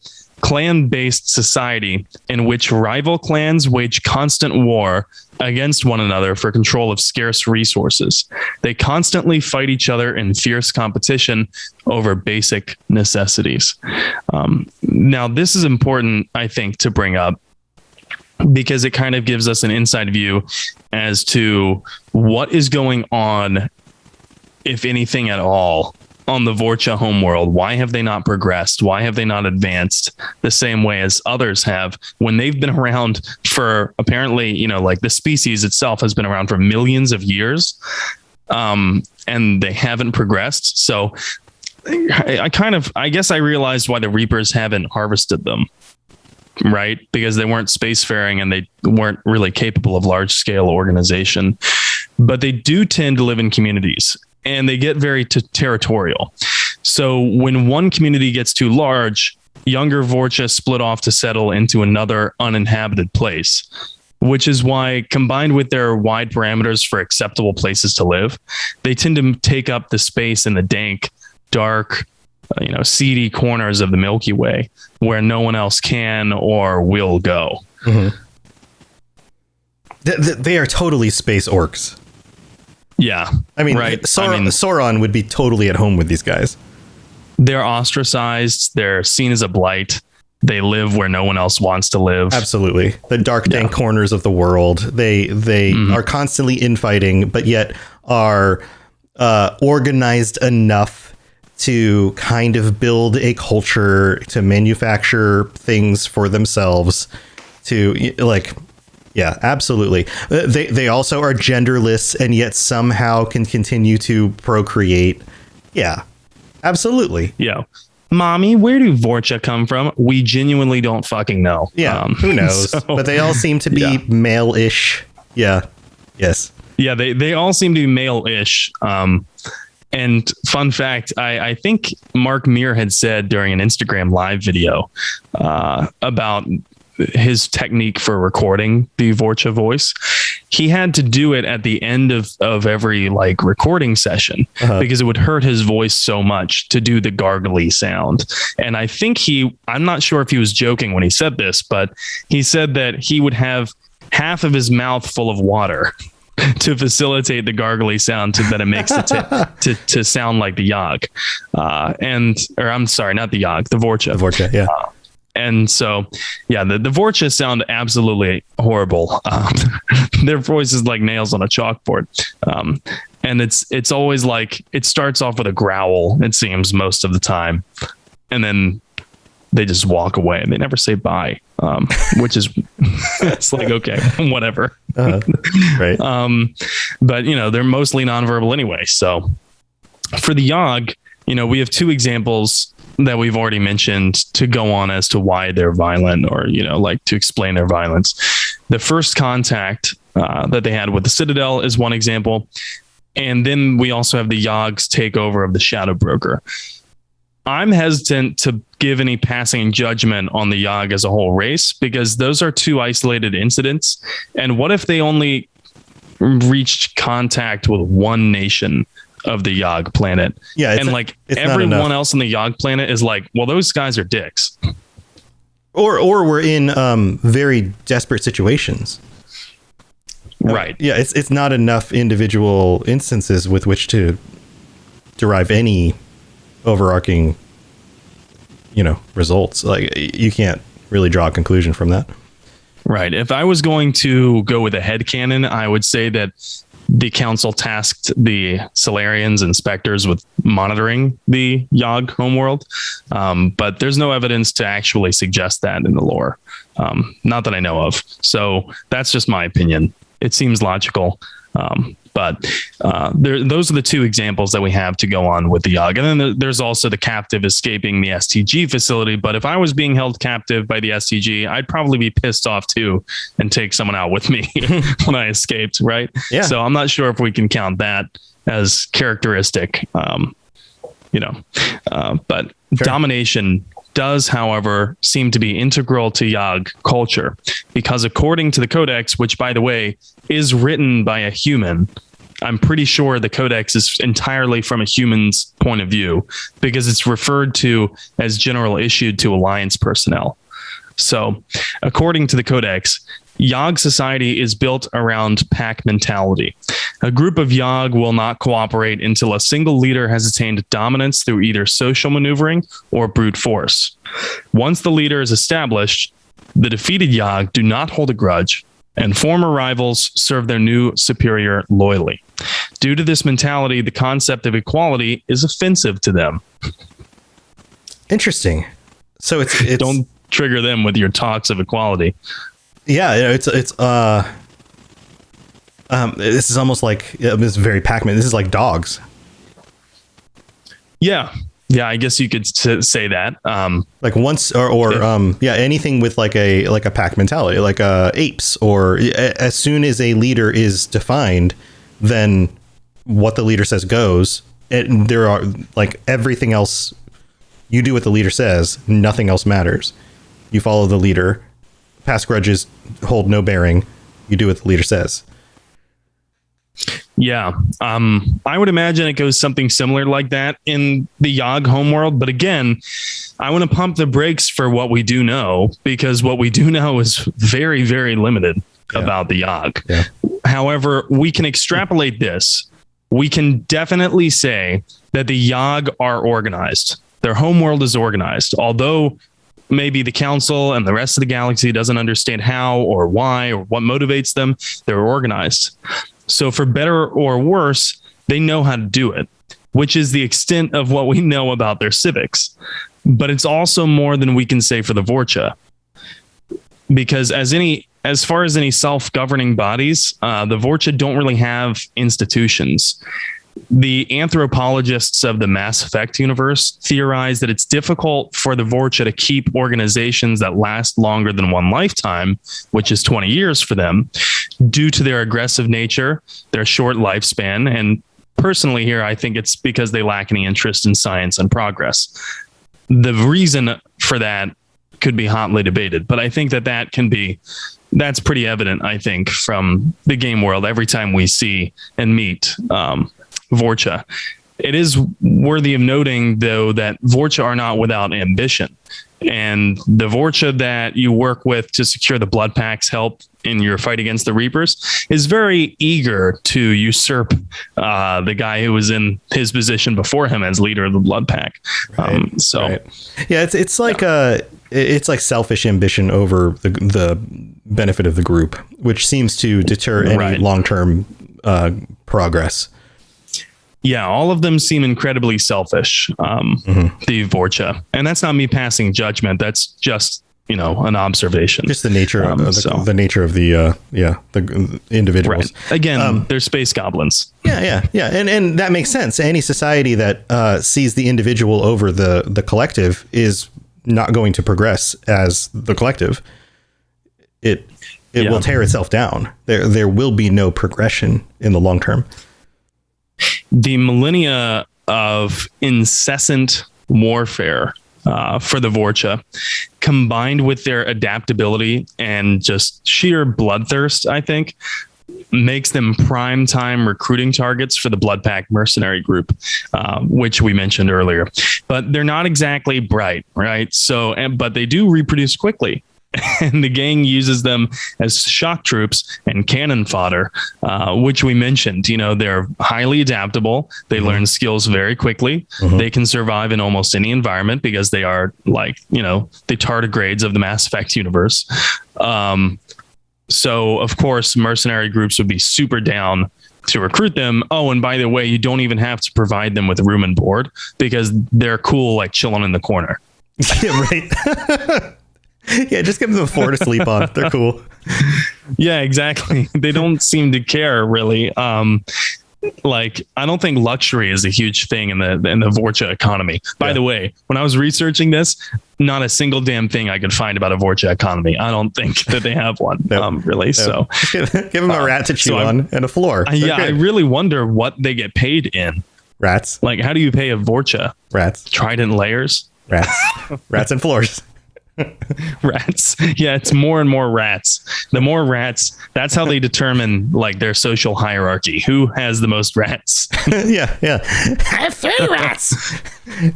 clan-based society in which rival clans wage constant war against one another for control of scarce resources. They constantly fight each other in fierce competition over basic necessities. Now, this is important, I think, to bring up, because it kind of gives us an inside view as to what is going on, if anything at all, on the Vorcha homeworld. Why have they not progressed? Why have they not advanced the same way as others have when they've been around for apparently, like the species itself has been around for millions of years, and they haven't progressed. So I guess I realized why the Reapers haven't harvested them. Right, because they weren't spacefaring and they weren't really capable of large scale organization, but they do tend to live in communities and they get very territorial. So when one community gets too large, younger Vorcha split off to settle into another uninhabited place, which is why, combined with their wide parameters for acceptable places to live, they tend to take up the space in the dank, dark, seedy corners of the Milky Way where no one else can or will go. Mm-hmm. They are totally space orcs. Yeah. I mean, right. Sauron would be totally at home with these guys. They're ostracized. They're seen as a blight. They live where no one else wants to live. Absolutely. The dark, dank corners of the world. They are constantly infighting, but yet are organized enough to kind of build a culture, to manufacture things for themselves, to absolutely. They also are genderless and yet somehow can continue to procreate. Yeah, absolutely. Yeah. Mommy, where do Vorcha come from? We genuinely don't fucking know. Yeah. Who knows? But they all seem to be male-ish. Yeah. Yes. Yeah. They all seem to be male-ish. And fun fact, I think Mark Meir had said during an Instagram live video about his technique for recording the Vorcha voice. He had to do it at the end of every recording session because it would hurt his voice so much to do the gargly sound. And I think I'm not sure if he was joking when he said this, but he said that he would have half of his mouth full of water to facilitate the gargly sound that it makes to sound like the Yahg. I'm sorry, not the Yahg, the Vorcha. The Vorcha, yeah. And so, yeah, the Vorcha sound absolutely horrible. Their voice is like nails on a chalkboard. And it's always it starts off with a growl, it seems, most of the time. And then they just walk away and they never say bye, which is, it's okay, whatever. Right. But, they're mostly nonverbal anyway. So for the Yahg, we have two examples that we've already mentioned to go on as to why they're violent or, to explain their violence. The first contact that they had with the Citadel is one example. And then we also have the Yahg's takeover of the Shadow Broker. I'm hesitant to give any passing judgment on the Yahg as a whole race because those are two isolated incidents. And what if they only reached contact with one nation of the Yahg planet? Yeah, and everyone else on the Yahg planet is well, those guys are dicks. Or we're in very desperate situations. Right. Yeah, it's not enough individual instances with which to derive any overarching, results. Like, you can't really draw a conclusion from that. Right. If I was going to go with a headcanon, I would say that the council tasked the Solarians and Spectres with monitoring the Yahg homeworld. But there's no evidence to actually suggest that in the lore. Not that I know of. So that's just my opinion. It seems logical. But those are the two examples that we have to go on with the Yahg. And then there's also the captive escaping the STG facility. But if I was being held captive by the STG, I'd probably be pissed off too and take someone out with me when I escaped, right? Yeah. So I'm not sure if we can count that as characteristic, but sure. Domination does, however, seem to be integral to Yahg culture, because according to the Codex, which, by the way, is written by a human, I'm pretty sure the Codex is entirely from a human's point of view, because it's referred to as general issued to Alliance personnel. So, according to the Codex, Yahg society is built around pack mentality. A group of Yahg will not cooperate until a single leader has attained dominance through either social maneuvering or brute force. Once the leader is established, the defeated Yahg do not hold a grudge, and former rivals serve their new superior loyally. Due to this mentality, the concept of equality is offensive to them. Interesting. So it's don't trigger them with your talks of equality. Yeah, this is almost like this is very Pac-Man. This is like dogs. Yeah, I guess you could say that. Like once or anything with like a pack mentality, like apes, or as soon as a leader is defined, then what the leader says goes. And there are like everything else. You do what the leader says. Nothing else matters. You follow the leader. Past grudges hold no bearing. You do what the leader says. Yeah. I would imagine it goes something similar like that in the Yahg homeworld. But again, I want to pump the brakes for what we do know, because what we do know is very, very limited about the Yahg. Yeah. However, we can extrapolate this. We can definitely say that the Yahg are organized. Their homeworld is organized, although maybe the council and the rest of the galaxy doesn't understand how or why or what motivates them. They're organized. So for better or worse, they know how to do it, which is the extent of what we know about their civics. But it's also more than we can say for the Vorcha, because as far as any self-governing bodies, the Vorcha don't really have institutions. The anthropologists of the Mass Effect universe theorize that it's difficult for the Vorcha to keep organizations that last longer than one lifetime, which is 20 years for them, due to their aggressive nature, their short lifespan. And personally here, I think it's because they lack any interest in science and progress. The reason for that could be hotly debated, but I think that's pretty evident, I think, from the game world every time we see and meet Vorcha. It is worthy of noting, though, that Vorcha are not without ambition. And the Vorcha that you work with to secure the Blood Pack's help in your fight against the Reapers is very eager to usurp the guy who was in his position before him as leader of the Blood Pack. Right. Yeah, it's like it's like selfish ambition over the benefit of the group, which seems to deter any long-term progress. Yeah, all of them seem incredibly selfish, the Vorcha. And that's not me passing judgment. That's just, an observation. Just the nature of the nature of the individuals. Right. Again, they're space goblins. Yeah. And that makes sense. Any society that sees the individual over the collective is not going to progress as the collective. It will tear itself down. There will be no progression in the long term. The millennia of incessant warfare for the Vorcha, combined with their adaptability and just sheer bloodthirst, I think, makes them prime time recruiting targets for the Blood Pack mercenary group, which we mentioned earlier. But they're not exactly bright, right? So, but they do reproduce quickly. and the gang uses them as shock troops and cannon fodder, which we mentioned. They're highly adaptable. They learn skills very quickly. They can survive in almost any environment because they are the tardigrades of the Mass Effect universe. So, of course, mercenary groups would be super down to recruit them. Oh, and by the way, you don't even have to provide them with room and board because they're cool, like chilling in the corner. Yeah, right. Yeah, just give them a floor to sleep on. They're cool. Yeah, exactly. They don't seem to care really. I don't think luxury is a huge thing in the Vorcha economy. By the way, when I was researching this, not a single damn thing I could find about a Vorcha economy. I don't think that they have one, really. Nope. So give them a rat to chew on and a floor. I really wonder what they get paid in. Rats. Like, how do you pay a Vorcha? Rats. Trident layers. Rats. Rats and floors. Rats. Yeah, it's more and more rats. The more rats, that's how they determine their social hierarchy. Who has the most rats? Yeah. I have 3 rats.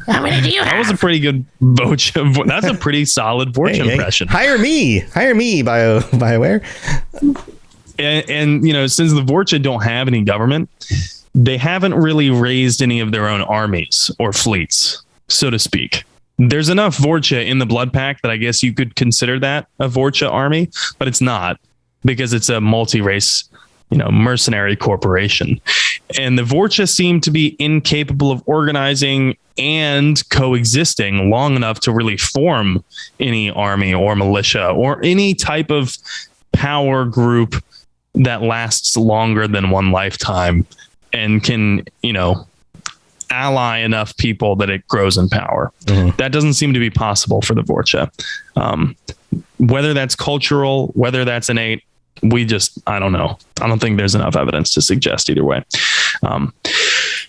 How many do you have? That was a pretty good Vorcha. That's a pretty solid Vorcha impression. Hire me, BioWare. And since the Vorcha don't have any government, they haven't really raised any of their own armies or fleets, so to speak. There's enough Vorcha in the Blood Pact that I guess you could consider that a Vorcha army, but it's not because it's a multi-race, mercenary corporation. And the Vorcha seem to be incapable of organizing and coexisting long enough to really form any army or militia or any type of power group that lasts longer than one lifetime and can, ally enough people that it grows in power. That doesn't seem to be possible for the Vorcha. Whether that's cultural, whether that's innate, I don't know. I don't think there's enough evidence to suggest either way.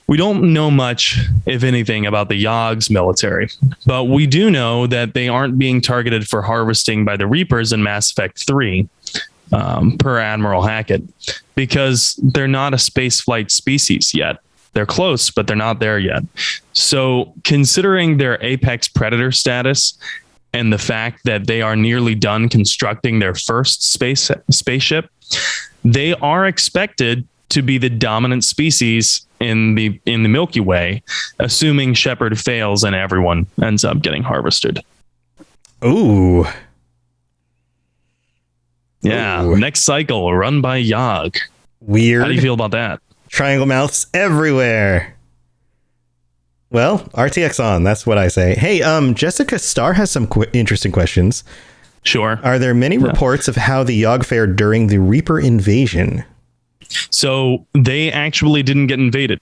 We don't know much, if anything, about the Yahg's military, but we do know that they aren't being targeted for harvesting by the Reapers in Mass Effect 3, per Admiral Hackett, because they're not a spaceflight species yet. They're close, but they're not there yet. So considering their apex predator status and the fact that they are nearly done constructing their first spaceship, they are expected to be the dominant species in the Milky Way, assuming Shepard fails and everyone ends up getting harvested. Ooh. Yeah. Ooh. Next cycle run by Yahg. Weird. How do you feel about that? Triangle mouths everywhere. Well, RTX on. That's what I say. Hey, Jessica Starr has some interesting questions. Sure. Are there many reports of how the Yahg fared during the Reaper invasion? So they actually didn't get invaded.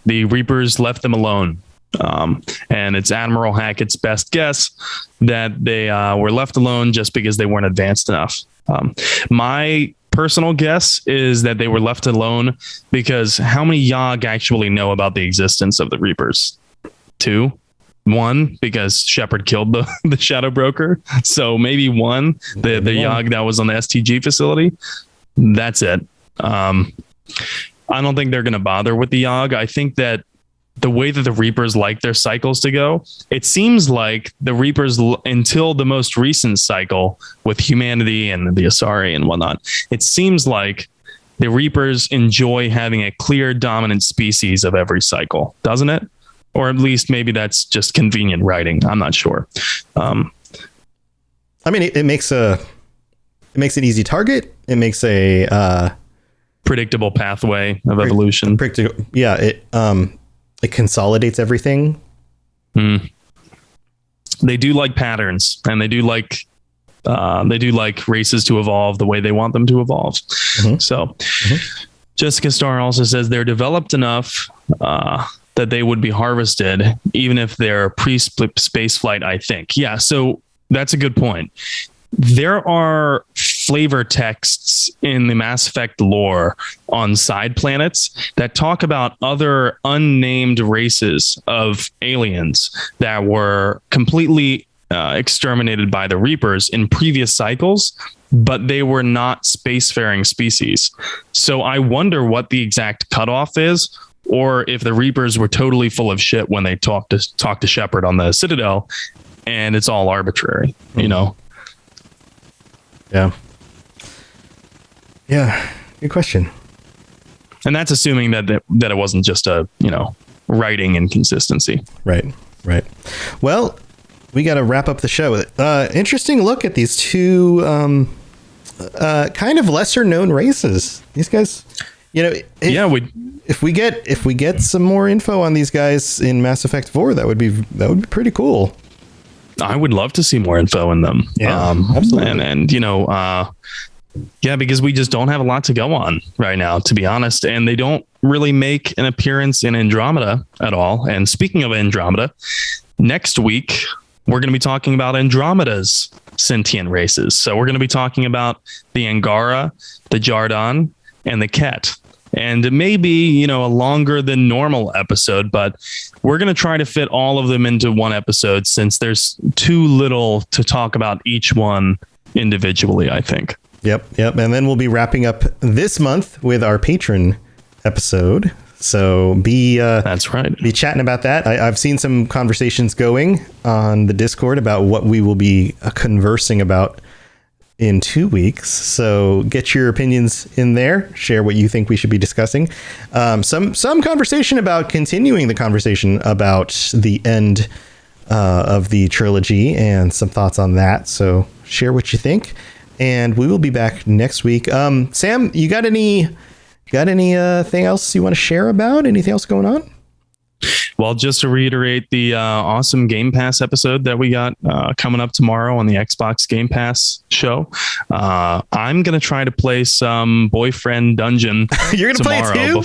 The Reapers left them alone. And it's Admiral Hackett's best guess that they were left alone just because they weren't advanced enough. My personal guess is that they were left alone because how many Yahg actually know about the existence of the Reapers? 2? 1, because Shepard killed the Shadow Broker. So maybe 1, the Yahg that was on the STG facility. That's it. I don't think they're going to bother with the Yahg. I think that the way that the Reapers like their cycles to go, it seems like the Reapers, until the most recent cycle with humanity and the Asari and whatnot, it seems like the Reapers enjoy having a clear dominant species of every cycle, doesn't it? Or at least maybe that's just convenient writing. I'm not sure. I mean, it makes an easy target. It makes a predictable pathway of evolution. It consolidates everything. They do like patterns, and they do like races to evolve the way they want them to evolve. So Jessica Starr also says they're developed enough that they would be harvested even if they're pre-space flight, I think. Yeah, so that's a good point. There are flavor texts in the Mass Effect lore on side planets that talk about other unnamed races of aliens that were completely exterminated by the Reapers in previous cycles, but they were not spacefaring species. So I wonder what the exact cutoff is, or if the Reapers were totally full of shit when they talked to Shepard on the Citadel, and it's all arbitrary, you know. Yeah. Yeah. Good question. And that's assuming that it wasn't just a, writing inconsistency. Right. Well, we got to wrap up the show. Interesting look at these two kind of lesser known races. These guys, if we get some more info on these guys in Mass Effect 4, that would be pretty cool. I would love to see more info in them. Yeah, absolutely. And because we just don't have a lot to go on right now, to be honest. And they don't really make an appearance in Andromeda at all. And speaking of Andromeda, next week, we're going to be talking about Andromeda's sentient races. So we're going to be talking about the Angara, the Jardan, and the Ket. And it may be, a longer than normal episode, but we're going to try to fit all of them into one episode since there's too little to talk about each one individually, I think. Yep. And then we'll be wrapping up this month with our patron episode. So that's right. Be chatting about that. I've seen some conversations going on the Discord about what we will be conversing about in 2 weeks. So get your opinions in there. Share what you think we should be discussing. Some conversation about continuing the conversation about the end of the trilogy and some thoughts on that. So share what you think. And we will be back next week. Sam, you got anything else you want to share about? Anything else going on? Well, just to reiterate the awesome Game Pass episode that we got coming up tomorrow on the Xbox Game Pass show. I'm going to try to play some Boyfriend Dungeon. You're going to play it too?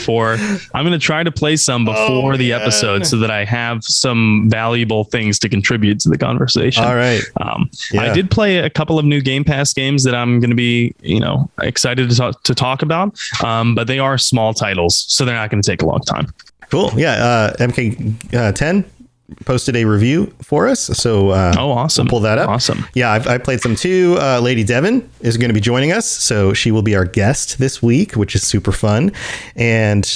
I'm going to try to play some before the episode so that I have some valuable things to contribute to the conversation. All right. I did play a couple of new Game Pass games that I'm going to be, excited to talk about, but they are small titles, so they're not going to take a long time. Cool. Yeah. MK10 posted a review for us. So awesome. We'll pull that up. Awesome. Yeah, I played some too. Lady Devon is going to be joining us. So she will be our guest this week, which is super fun. And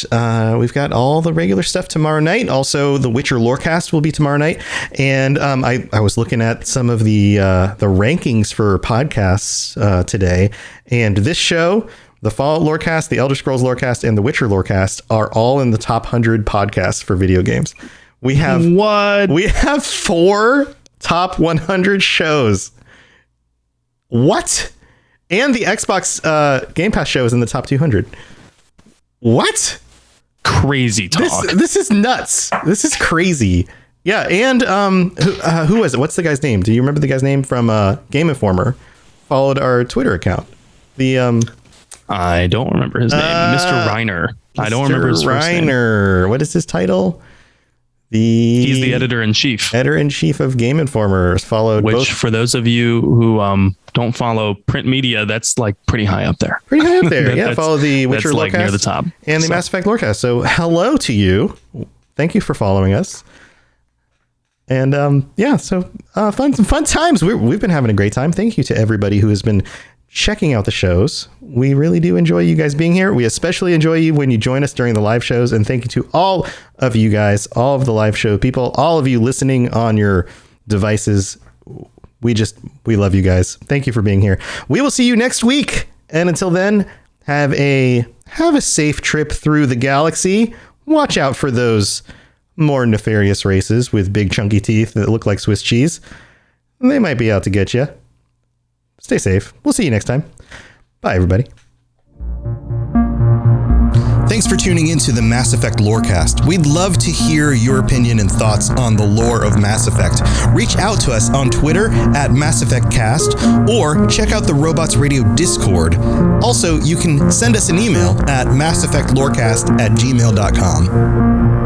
we've got all the regular stuff tomorrow night. Also, the Witcher Lorecast will be tomorrow night. And I was looking at some of the rankings for podcasts today. And this show, the Fallout Lorecast, the Elder Scrolls Lorecast, and the Witcher Lorecast are all in the top 100 podcasts for video games. We have 4 top 100 shows. What? And the Xbox Game Pass show is in the top 200. What? Crazy talk. This is nuts. This is crazy. Yeah, and who was it? What's the guy's name? Do you remember the guy's name from Game Informer? Followed our Twitter account. I don't remember his name. Mr. Reiner. I don't remember his first name. What is his title? He's the editor-in-chief. Editor-in-chief of Game Informer. Which, for those of you who don't follow print media, that's like pretty high up there. Pretty high up there. Yeah, follow the Witcher Lorecast like near the top. And the Mass Effect Lorecast. So hello to you. Thank you for following us. And fun times. We've been having a great time. Thank you to everybody who has been checking out the shows. We really do enjoy you guys being here. We especially enjoy you when you join us during the live shows. And thank you to all of you guys, all of the live show people, all of you listening on your devices. We love you guys. Thank you for being here. We will see you next week. And until then, have a safe trip through the galaxy. Watch out for those more nefarious races with big chunky teeth that look like Swiss cheese. They might be out to get you. Stay safe. We'll see you next time. Bye, everybody. Thanks for tuning into the Mass Effect Lorecast. We'd love to hear your opinion and thoughts on the lore of Mass Effect. Reach out to us on Twitter at Mass Effect Cast, or check out the Robots Radio Discord. Also, you can send us an email at masseffectlorecast@gmail.com.